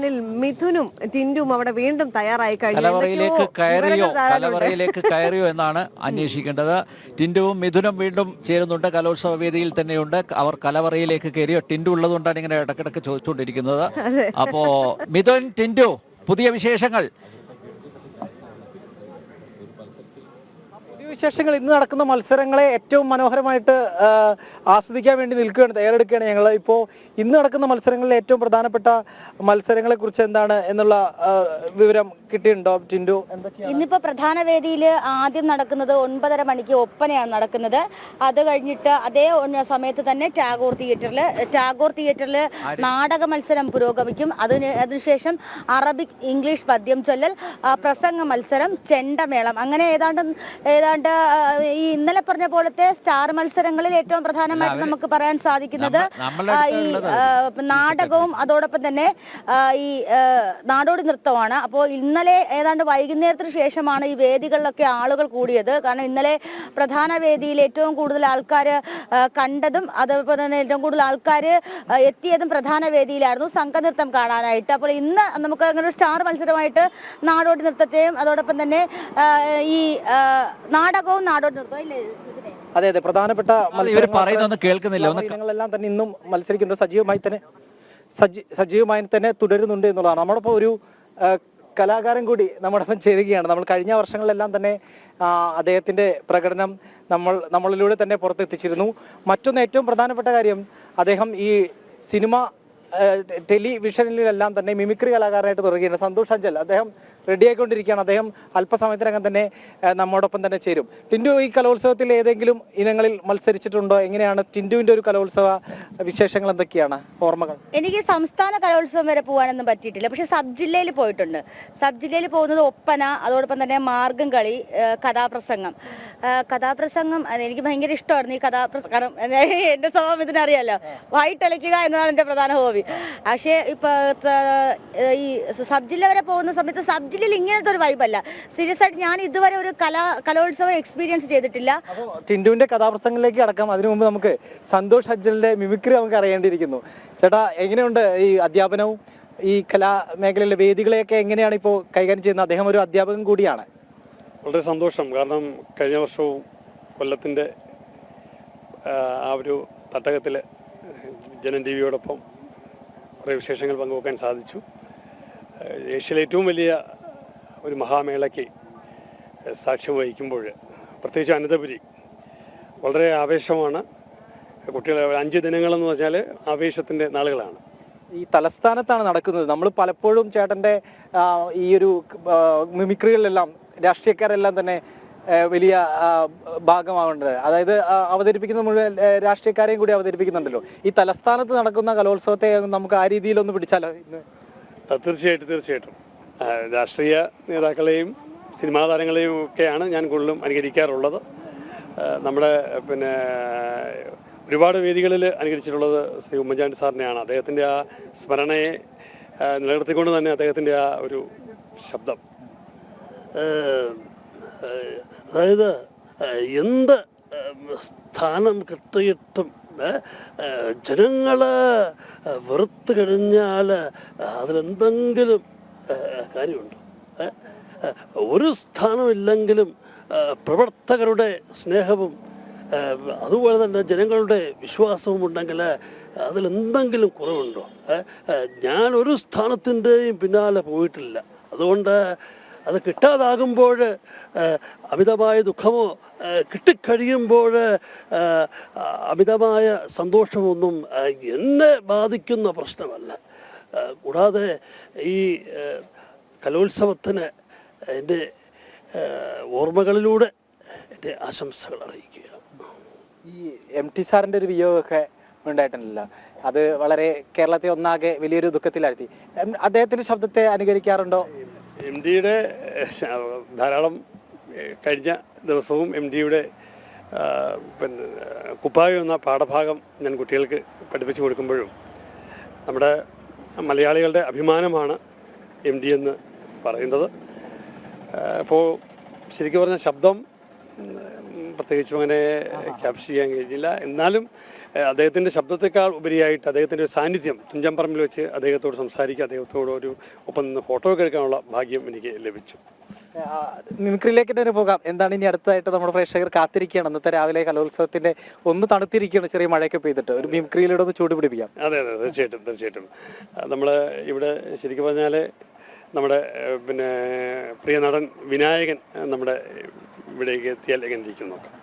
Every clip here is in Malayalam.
ഫൈനലിൽ മിഥുനും ടിൻഡും അവിടെ വീണ്ടും തയ്യാറായി കലവറയിലേക്ക് കയറിയോ എന്നാണ് അന്വേഷിക്കേണ്ടത്. ടിൻഡുവും മിഥുനും വീണ്ടും ചേരുന്നുണ്ട്, കലോത്സവ വേദിയിൽ തന്നെയുണ്ട്. അവർ കലവറയിലേക്ക് കയറിയോ? ടിൻഡു ഉള്ളതുകൊണ്ടാണ് ഇങ്ങനെ ഇടക്കിടക്ക് ചോദിച്ചുകൊണ്ടിരിക്കുന്നത്. അപ്പോ മിഥുൻ, ടിൻഡു, പുതിയ വിശേഷങ്ങൾ. വിശേഷങ്ങൾ ഇന്ന് നടക്കുന്ന മത്സരങ്ങളെ ഏറ്റവും മനോഹരമായിട്ട് ആസ്വദിക്കാൻ വേണ്ടി നിൽക്കുകയാണ്, തയ്യാറെടുക്കുകയാണ് ഞങ്ങൾ. ഇപ്പോൾ ഇന്ന് നടക്കുന്ന മത്സരങ്ങളിൽ ഏറ്റവും പ്രധാനപ്പെട്ട മത്സരങ്ങളെ കുറിച്ച് എന്താണ് എന്നുള്ള വിവരം കിട്ടിയിട്ടുണ്ടോ ടിൻഡു? ഇന്നിപ്പോ പ്രധാന വേദിയിൽ ആദ്യം നടക്കുന്നത് 9:30 മണിക്ക് ഒപ്പനയാണ് നടക്കുന്നത്. അത് കഴിഞ്ഞിട്ട് അതേ സമയത്ത് തന്നെ ടാഗോർ തിയേറ്ററിൽ നാടക മത്സരം പുരോഗമിക്കും. അതിനുശേഷം അറബിക് ഇംഗ്ലീഷ് പദ്യം ചൊല്ലൽ, പ്രസംഗ മത്സരം, ചെണ്ടമേളം, അങ്ങനെ ഏതാണ്ട് ഈ ഇന്നലെ പറഞ്ഞ പോലത്തെ സ്റ്റാർ മത്സരങ്ങളിൽ ഏറ്റവും പ്രധാനമായിട്ട് നമുക്ക് പറയാൻ സാധിക്കുന്നത് ഈ നാടകവും അതോടൊപ്പം തന്നെ ഈ നാടോടി നൃത്തമാണ്. അപ്പോൾ ഇന്നലെ ഏതാണ്ട് വൈകുന്നേരത്തിന് ശേഷമാണ് ഈ വേദികളിലൊക്കെ ആളുകൾ കൂടിയത്. കാരണം ഇന്നലെ പ്രധാന വേദിയിൽ ഏറ്റവും കൂടുതൽ ആൾക്കാർ കണ്ടതും അതേപോലെ തന്നെ ഏറ്റവും കൂടുതൽ ആൾക്കാർ എത്തിയതും പ്രധാന വേദിയിലായിരുന്നു സംഘനൃത്തം കാണാനായിട്ട്. അപ്പോൾ ഇന്ന് നമുക്ക് അങ്ങനെ സ്റ്റാർ മത്സരമായിട്ട് നാടോടി നൃത്തത്തെയും അതോടൊപ്പം തന്നെ ഈ നാടകവും നാടോടി നൃത്തവും ഇല്ലേ? അതെ അതെ, പ്രധാനപ്പെട്ട കേൾക്കുന്നില്ല തന്നെ ഇന്നും മത്സരിക്കുന്നത് സജീവമായി തന്നെ തുടരുന്നുണ്ട് എന്നുള്ളതാണ്. നമ്മളിപ്പോ ഒരു കലാകാരൻ കൂടി നമ്മോടൊപ്പം ചേരുകയാണ്. നമ്മൾ കഴിഞ്ഞ വർഷങ്ങളിലെല്ലാം തന്നെ അദ്ദേഹത്തിന്റെ പ്രകടനം നമ്മളിലൂടെ തന്നെ പുറത്തെത്തിച്ചിരുന്നു. മറ്റൊന്ന് ഏറ്റവും പ്രധാനപ്പെട്ട കാര്യം, അദ്ദേഹം ഈ സിനിമ ടെലിവിഷനിലെല്ലാം തന്നെ മിമിക്രി കലാകാരനായിട്ട് തുടരുകയാണ്. സന്തോഷ് അഞ്ചൽ അദ്ദേഹം റെഡിയായിക്കൊണ്ടിരിക്കുകയാണ്. അദ്ദേഹം അല്പസമയത്തിനകം തന്നെ നമ്മോടൊപ്പം തന്നെ ചേരും. ടിൻഡു, ഈ കലോത്സവത്തിൽ ഏതെങ്കിലും ഇനങ്ങളിൽ മത്സരിച്ചിട്ടുണ്ടോ? എങ്ങനെയാണ് ടിൻഡുവിന്റെ ഒരു കലോത്സവ വിശേഷങ്ങൾ, എന്തൊക്കെയാണ് ഓർമ്മകൾ? എനിക്ക് സംസ്ഥാന കലോത്സവം വരെ പോകാനൊന്നും പറ്റിയിട്ടില്ല, പക്ഷെ സബ് ജില്ലയിൽ പോയിട്ടുണ്ട്. സബ് ജില്ലയിൽ പോകുന്നത് ഒപ്പന, അതോടൊപ്പം തന്നെ മാർഗം കളി, കഥാപ്രസംഗം എനിക്ക് ഭയങ്കര ഇഷ്ടമായിരുന്നു. ഈ കഥാപ്രസംഗം എന്റെ സ്വഭാവം ഇതിനറിയാലോ, വായിട്ടലയ്ക്കുക എന്നതാണ് എന്റെ പ്രധാന ഹോബി. പക്ഷേ ഇപ്പൊ ഈ സബ് ജില്ല വരെ പോകുന്ന സമയത്ത് സബ് ജില്ലയിൽ ഇങ്ങനത്തെ ഒരു വൈബല്ല. സീരിയസ് ആയിട്ട് ഞാൻ ഇതുവരെ ഒരു കലോത്സവം എക്സ്പീരിയൻസ് ചെയ്തിട്ടില്ല. ടിൻഡുവിന്റെ കഥാപ്രസംഗങ്ങളിലേക്ക് അടക്കാം. അതിനു മുമ്പ് നമുക്ക് സന്തോഷ് അജ്ജലിന്റെ മിമിക്രി നമുക്ക് അറിയേണ്ടിയിരിക്കുന്നു. ചേട്ടാ, എങ്ങനെയുണ്ട് ഈ അധ്യാപനവും ഈ കലാമേഖലയിലെ വേദികളെയൊക്കെ എങ്ങനെയാണ് ഇപ്പോൾ കൈകാര്യം ചെയ്യുന്നത്? അദ്ദേഹം ഒരു അധ്യാപകൻ കൂടിയാണ്. വളരെ സന്തോഷം. കാരണം കഴിഞ്ഞ വർഷവും കൊല്ലത്തിൻ്റെ ആ ഒരു തട്ടകത്തിൽ ജനം ടി വിയോടൊപ്പം കുറേ വിശേഷങ്ങൾ പങ്കുവെക്കാൻ സാധിച്ചു. ഏഷ്യയിലെ ഏറ്റവും വലിയ ഒരു മഹാമേളയ്ക്ക് സാക്ഷ്യം വഹിക്കുമ്പോൾ, പ്രത്യേകിച്ച് അനന്തപുരി, വളരെ ആവേശമാണ്. കുട്ടികൾ 5 ദിനങ്ങളെന്ന് പറഞ്ഞാൽ ആവേശത്തിൻ്റെ നാളുകളാണ്. ഈ തലസ്ഥാനത്താണ് നടക്കുന്നത്. നമ്മൾ പലപ്പോഴും ചേട്ടൻ്റെ ഈ ഒരു മിമിക്രികളിലെല്ലാം രാഷ്ട്രീയക്കാരെല്ലാം തന്നെ വലിയ ഭാഗമാവേണ്ടത്, അതായത് അവതരിപ്പിക്കുന്ന മുഴുവൻ രാഷ്ട്രീയക്കാരെയും കൂടി അവതരിപ്പിക്കുന്നുണ്ടല്ലോ. ഈ തലസ്ഥാനത്ത് നടക്കുന്ന കലോത്സവത്തെ നമുക്ക് ആ രീതിയിലൊന്ന് പിടിച്ചാലോ? തീർച്ചയായിട്ടും രാഷ്ട്രീയ നേതാക്കളെയും സിനിമാ താരങ്ങളെയും ഒക്കെയാണ് ഞാൻ കൂടുതലും അനുകരിക്കാറുള്ളത്. നമ്മുടെ ഒരുപാട് വേദികളിൽ അനുകരിച്ചിട്ടുള്ളത് ശ്രീ ഉമ്മൻചാണ്ടി സാറിനെയാണ്. അദ്ദേഹത്തിൻ്റെ ആ സ്മരണയെ നിലനിർത്തിക്കൊണ്ട് തന്നെ അദ്ദേഹത്തിൻ്റെ ആ ഒരു ശബ്ദം, അതായത് എന്ത് സ്ഥാനം കിട്ടിയിട്ടും ജനങ്ങള് വെറുത്ത് കഴിഞ്ഞാൽ അതിലെന്തെങ്കിലും കാര്യമുണ്ടോ? ഒരു സ്ഥാനമില്ലെങ്കിലും പ്രവർത്തകരുടെ സ്നേഹവും അതുപോലെ തന്നെ ജനങ്ങളുടെ വിശ്വാസവും ഉണ്ടെങ്കിൽ അതിലെന്തെങ്കിലും കുറവുണ്ടോ? ഞാൻ ഒരു സ്ഥാനത്തിൻ്റെയും പിന്നാലെ പോയിട്ടില്ല. അതുകൊണ്ട് അത് കിട്ടാതാകുമ്പോൾ അമിതമായ ദുഃഖമോ കിട്ടിക്കഴിയുമ്പോൾ അമിതമായ സന്തോഷമൊന്നും എന്നെ ബാധിക്കുന്ന പ്രശ്നമല്ല. കൂടാതെ ഈ കലോത്സവത്തിന് എൻ്റെ ഓർമ്മകളിലൂടെ എൻ്റെ ആശംസകൾ അറിയിക്കുക. ഈ MT സാറിൻ്റെ ഒരു വിയോഗമൊക്കെ ഉണ്ടായിട്ടുണ്ടല്ലോ, അത് വളരെ കേരളത്തെ ഒന്നാകെ വലിയൊരു ദുഃഖത്തിലാഴ്ത്തി. അദ്ദേഹത്തിൻ്റെ ശബ്ദത്തെ അനുകരിക്കാറുണ്ടോ? MDയുടെ ധാരാളം കഴിഞ്ഞ ദിവസവും MDയുടെ കുപ്പായം എന്ന പാഠഭാഗം ഞാൻ കുട്ടികൾക്ക് പഠിപ്പിച്ചു കൊടുക്കുമ്പോഴും നമ്മുടെ മലയാളികളുടെ അഭിമാനമാണ് MD എന്ന് പറയുന്നത്. അപ്പോൾ ശരിക്കും പറഞ്ഞ ശബ്ദം പ്രത്യേകിച്ചും അങ്ങനെ ക്യാപ്ചർ ചെയ്യാൻ കഴിഞ്ഞില്ല. എന്നാലും അദ്ദേഹത്തിൻ്റെ ശബ്ദത്തെക്കാൾ ഉപരിയായിട്ട് അദ്ദേഹത്തിൻ്റെ ഒരു സാന്നിധ്യം തുഞ്ചൻപറമ്പിൽ വെച്ച് അദ്ദേഹത്തോട് സംസാരിക്കുക, അദ്ദേഹത്തോട് ഒരു ഒപ്പം നിന്ന് ഫോട്ടോ ഒക്കെ എടുക്കാനുള്ള ഭാഗ്യം എനിക്ക് ലഭിച്ചു. മിമിക്രിയിലേക്ക് തന്നെ പോകാം. എന്താണ് ഇനി അടുത്തതായിട്ട് നമ്മുടെ പ്രേക്ഷകർ കാത്തിരിക്കുകയാണ്? അന്നത്തെ രാവിലെ കലോത്സവത്തിന്റെ ഒന്ന് തണുത്തിരിക്കുകയാണ്, ചെറിയ മഴയൊക്കെ പെയ്തിട്ട് ഒരു മിമിക്രിയിലൂടെ ഒന്ന് ചൂട് പിടിപ്പിക്കാം. അതെ, തീർച്ചയായിട്ടും. നമ്മൾ ഇവിടെ ശരിക്കും പറഞ്ഞാൽ നമ്മുടെ പിന്നെ പ്രിയ നടൻ വിനായകൻ നമ്മുടെ ഇവിടേക്ക് എത്തിയാൽ എങ്ങനെ ഇരിക്കും നോക്കാം.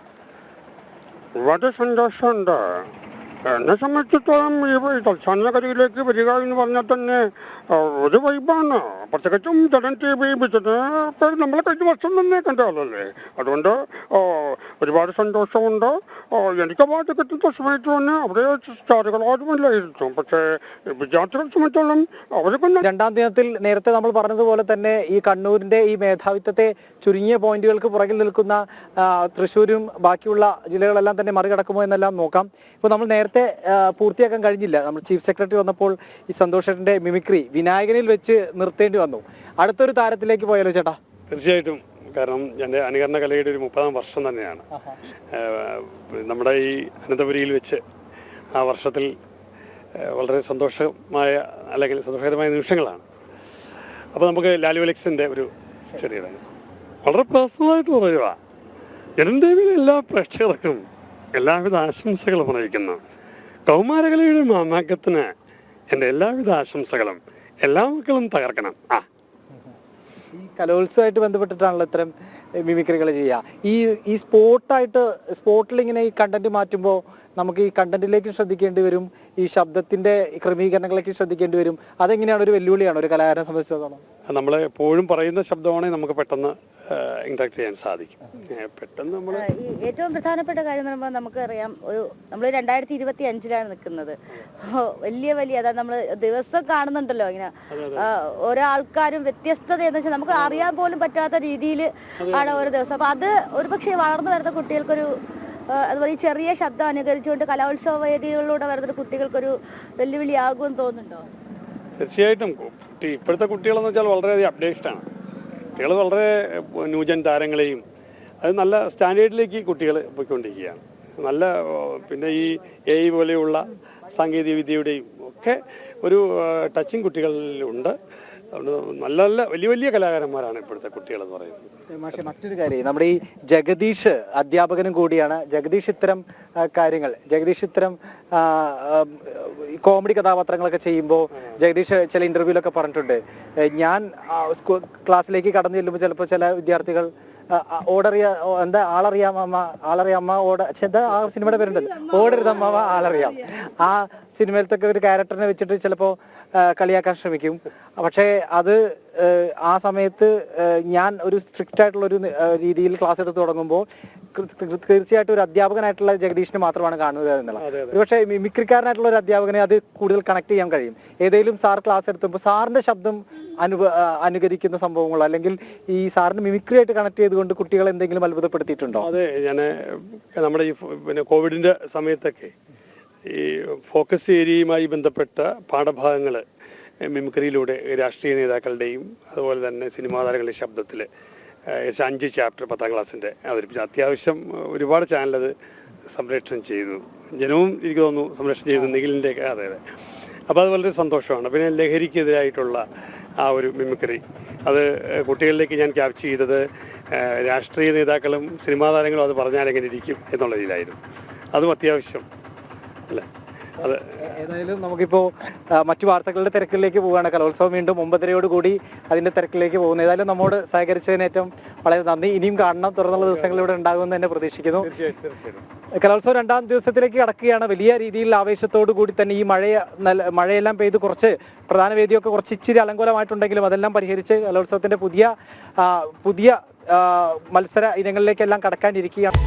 വളരെ സന്തോഷമുണ്ട്. എന്നെ സംബന്ധിച്ചിടത്തോളം ഈ തൽസാനകരിയിലേക്ക് വരിക എന്ന് പറഞ്ഞാൽ തന്നെ ഒരു വൈബാണ്. പ്രത്യേകിച്ചും ജനൻ ടി വി നമ്മൾ കഴിഞ്ഞ വർഷം തന്നെ കണ്ടതല്ലേ. അതുകൊണ്ട് ഒരുപാട് സന്തോഷമുണ്ട്. എനിക്ക് അവാർഡ് കിട്ടുന്ന സമയത്ത് തന്നെ അവിടെ സ്റ്റാറുകൾ ആരുമില്ലായിരുന്നു. പക്ഷേ വിദ്യാർത്ഥികളെ സംബന്ധിച്ചോളം അവർക്ക് രണ്ടാം ദിനത്തിൽ നേരത്തെ നമ്മൾ പറഞ്ഞതുപോലെ തന്നെ ഈ കണ്ണൂരിന്റെ ഈ മേധാവിത്വത്തെ ചുരുങ്ങിയ പോയിന്റുകൾക്ക് പുറകിൽ നിൽക്കുന്ന തൃശ്ശൂരും ബാക്കിയുള്ള ജില്ലകളെല്ലാം തന്നെ മറികടക്കുമോ എന്നെല്ലാം നോക്കാം. ഇപ്പോൾ നമ്മൾ നേരത്തെ പൂർത്തിയാക്കാൻ കഴിഞ്ഞില്ല. നമ്മൾ ചീഫ് സെക്രട്ടറി വന്നപ്പോൾ ഈ സന്തോഷന്റെ മിമിക്രി വിനായകനിൽ വെച്ച് നിർത്തേണ്ടി വന്നു. അടുത്തൊരു താരത്തിലേക്ക് പോയാലോ ചേട്ടാ? തീർച്ചയായിട്ടും. കാരണം എൻ്റെ അനുകരണ കലയുടെ ഒരു 30-ാം വർഷം തന്നെയാണ്. നമ്മുടെ ഈ അനന്തപുരിയിൽ വെച്ച് ആ വർഷത്തിൽ വളരെ സന്തോഷമായ അല്ലെങ്കിൽ സന്തോഷകരമായ നിമിഷങ്ങളാണ്. അപ്പോൾ നമുക്ക് ലാലു അലക്സിൻ്റെ ഒരു ചെറിയതാണ് വളരെ പേഴ്സണലായിട്ട് പറയുക. ജനൻ ടിവിയിലെ എല്ലാ പ്രേക്ഷകർക്കും എല്ലാവിധ ആശംസകളും അറിയിക്കുന്നു. കൗമാരകലയുടെ മാമാങ്കത്തിന് എൻ്റെ എല്ലാവിധ ആശംസകളും. എല്ലാ മക്കളും തകർക്കണം. ഈ കലോത്സവമായിട്ട് ബന്ധപ്പെട്ടിട്ടാണല്ലോ ഇത്തരം മിമിക്രികൾ ചെയ്യുക. ഈ സ്പോട്ടിൽ ഇങ്ങനെ ഈ കണ്ടന്റ് മാറ്റുമ്പോൾ നമുക്ക് ഈ കണ്ടന്റിലേക്ക് ശ്രദ്ധിക്കേണ്ടി വരും, ഈ ശബ്ദത്തിന്റെ ക്രമീകരണങ്ങളിലേക്ക് ശ്രദ്ധിക്കേണ്ടി വരും. അതെങ്ങനെയാണ് ഒരു വെല്ലുവിളിയാണ് ഒരു കലാകാരനെ സംബന്ധിച്ചിടത്തോളം? നമ്മൾ എപ്പോഴും പറയുന്ന ശബ്ദമാണെങ്കിൽ നമുക്ക് പെട്ടെന്ന് ഇന്ററാക്ട് ചെയ്യാൻ സാധിക്കും. പെട്ടെന്ന് നമ്മൾ ഏറ്റവും പ്രധാനപ്പെട്ട കാര്യം എന്ന് പറയുമ്പോൾ നമുക്കറിയാം, നമ്മൾ 2025 നിൽക്കുന്നത്. വലിയ അതായത് നമ്മൾ ദിവസം കാണുന്നുണ്ടല്ലോ ഇങ്ങനെ ഓരോ ആൾക്കാരും വ്യത്യസ്തത എന്ന് വെച്ചാൽ നമുക്ക് അറിയാൻ പോലും പറ്റാത്ത രീതിയിൽ ആണ് ഓരോ ദിവസം. അപ്പൊ അത് ഒരുപക്ഷെ വളർന്നു വരുന്ന കുട്ടികൾക്കൊരു അതുപോലെ ഈ ചെറിയ ശബ്ദം അനുകരിച്ചുകൊണ്ട് കലോത്സവ വേദികളിലൂടെ വരുന്ന കുട്ടികൾക്കൊരു വെല്ലുവിളിയാകുമെന്ന് തോന്നുന്നുണ്ടോ? തീർച്ചയായിട്ടും. ഇപ്പോഴത്തെ കുട്ടികളെന്ന് വെച്ചാൽ വളരെയധികം അപ്ഡേറ്റഡാണ്. കുട്ടികൾ വളരെ ന്യൂജൻ താരങ്ങളെയും അത് നല്ല സ്റ്റാൻഡേർഡിലേക്ക് കുട്ടികൾ പോയിക്കൊണ്ടിരിക്കുകയാണ്. നല്ല പിന്നെ ഈ AI പോലെയുള്ള സാങ്കേതിക വിദ്യയുടെയും ഒക്കെ ഒരു ടച്ചിങ് കുട്ടികളിലുണ്ട്. നല്ല വലിയ കലാകാരന്മാരാണ് ഇപ്പോഴത്തെ കുട്ടികളെന്ന് പറയുന്നത്. പക്ഷേ മറ്റൊരു കാര്യം, നമ്മുടെ ഈ ജഗദീഷ് അധ്യാപകനും കൂടിയാണ്. ജഗദീഷ് ഇത്തരം കോമഡി കഥാപാത്രങ്ങളൊക്കെ ചെയ്യുമ്പോൾ ജഗദീഷ് ചില ഇന്റർവ്യൂലൊക്കെ പറഞ്ഞിട്ടുണ്ട്, ഞാൻ ക്ലാസ്സിലേക്ക് കടന്നു ചെല്ലുമ്പോൾ ചിലപ്പോൾ ചില വിദ്യാർത്ഥികൾ ആളറിയാം ആ സിനിമയുടെ പേരുണ്ടല്ലോ, ഓടരുതമ്മ ആളറിയാം. ആ സിനിമയിലത്തൊക്കെ ഒരു ക്യാരക്ടറിനെ വെച്ചിട്ട് ചിലപ്പോൾ കളിയാക്കാൻ ശ്രമിക്കും. പക്ഷേ അത് ആ സമയത്ത് ഞാൻ ഒരു സ്ട്രിക്റ്റ് ആയിട്ടുള്ള ഒരു രീതിയിൽ ക്ലാസ് എടുത്ത് തുടങ്ങുമ്പോൾ തീർച്ചയായിട്ടും ഒരു അധ്യാപകനായിട്ടുള്ള ജഗദീഷിനെ മാത്രമാണ് കാണുന്നത് എന്നുള്ളത്. പക്ഷേ മിമിക്രിക്കാരനായിട്ടുള്ള ഒരു അധ്യാപകനെ അത് കൂടുതൽ കണക്ട് ചെയ്യാൻ കഴിയും. ഏതെങ്കിലും സാർ ക്ലാസ് എടുത്തപ്പോൾ സാറിന്റെ ശബ്ദം അനുകരിക്കുന്ന സംഭവങ്ങളോ അല്ലെങ്കിൽ ഈ സാറിന് മിമിക്രി ആയിട്ട് കണക്ട് ചെയ്തുകൊണ്ട് കുട്ടികളെ എന്തെങ്കിലും അത്ഭുതപ്പെടുത്തിയിട്ടുണ്ടോ? അതെ, ഞാൻ നമ്മുടെ ഈ പിന്നെ കോവിഡിന്റെ സമയത്തൊക്കെ ഈ ഫോക്കസ് ഏരിയയുമായി ബന്ധപ്പെട്ട പാഠഭാഗങ്ങൾ മിമിക്രിയിലൂടെ രാഷ്ട്രീയ നേതാക്കളുടെയും അതുപോലെ തന്നെ സിനിമാ താരങ്ങളുടെ ശബ്ദത്തിൽ 5 ചാപ്റ്റർ 10ാം ക്ലാസ്സിൻ്റെ അവതരിപ്പിച്ചു. അത്യാവശ്യം ഒരുപാട് ചാനലത് സംപ്രേഷണം ചെയ്തു. ജനവും എനിക്ക് തോന്നുന്നു സംപ്രേഷണം ചെയ്തു നിഖിലിൻ്റെ. അതെ. അപ്പോൾ അത് വളരെ സന്തോഷമാണ്. പിന്നെ ലഹരിക്കെതിരായിട്ടുള്ള ആ ഒരു മിമിക്രി അത് കുട്ടികളിലേക്ക് ഞാൻ ക്യാപ്ചർ ചെയ്തത് രാഷ്ട്രീയ നേതാക്കളും സിനിമാ താരങ്ങളും അത് പറഞ്ഞാൽ എങ്ങനെ ഇരിക്കും എന്നുള്ള രീതിയിലായിരുന്നു. അതും അത്യാവശ്യം അല്ലേ. അതെ. ഏതായാലും നമുക്കിപ്പോൾ മറ്റു വാർത്തകളുടെ തിരക്കിലേക്ക് പോവുകയാണ്. കലോത്സവം വീണ്ടും 9:30യോടുകൂടി അതിന്റെ തിരക്കിലേക്ക് പോകുന്നു. ഏതായാലും നമ്മോട് സഹകരിച്ചതിന് ഏറ്റവും വളരെ നന്ദി. ഇനിയും കാണണം, തുടർന്നുള്ള ദിവസങ്ങൾ ഇവിടെ ഉണ്ടാകുമെന്ന് തന്നെ പ്രതീക്ഷിക്കുന്നു. കലോത്സവം 2ാം ദിവസത്തിലേക്ക് കടക്കുകയാണ്. വലിയ രീതിയിൽ ആവേശത്തോടു കൂടി തന്നെ ഈ മഴയെല്ലാം പെയ്ത് കുറച്ച് പ്രധാന വേദിയൊക്കെ കുറച്ച് ഇച്ചിരി അലങ്കോലമായിട്ടുണ്ടെങ്കിലും അതെല്ലാം പരിഹരിച്ച് കലോത്സവത്തിന്റെ പുതിയ മത്സര ഇനങ്ങളിലേക്കെല്ലാം കടക്കാനിരിക്കുകയാണ്.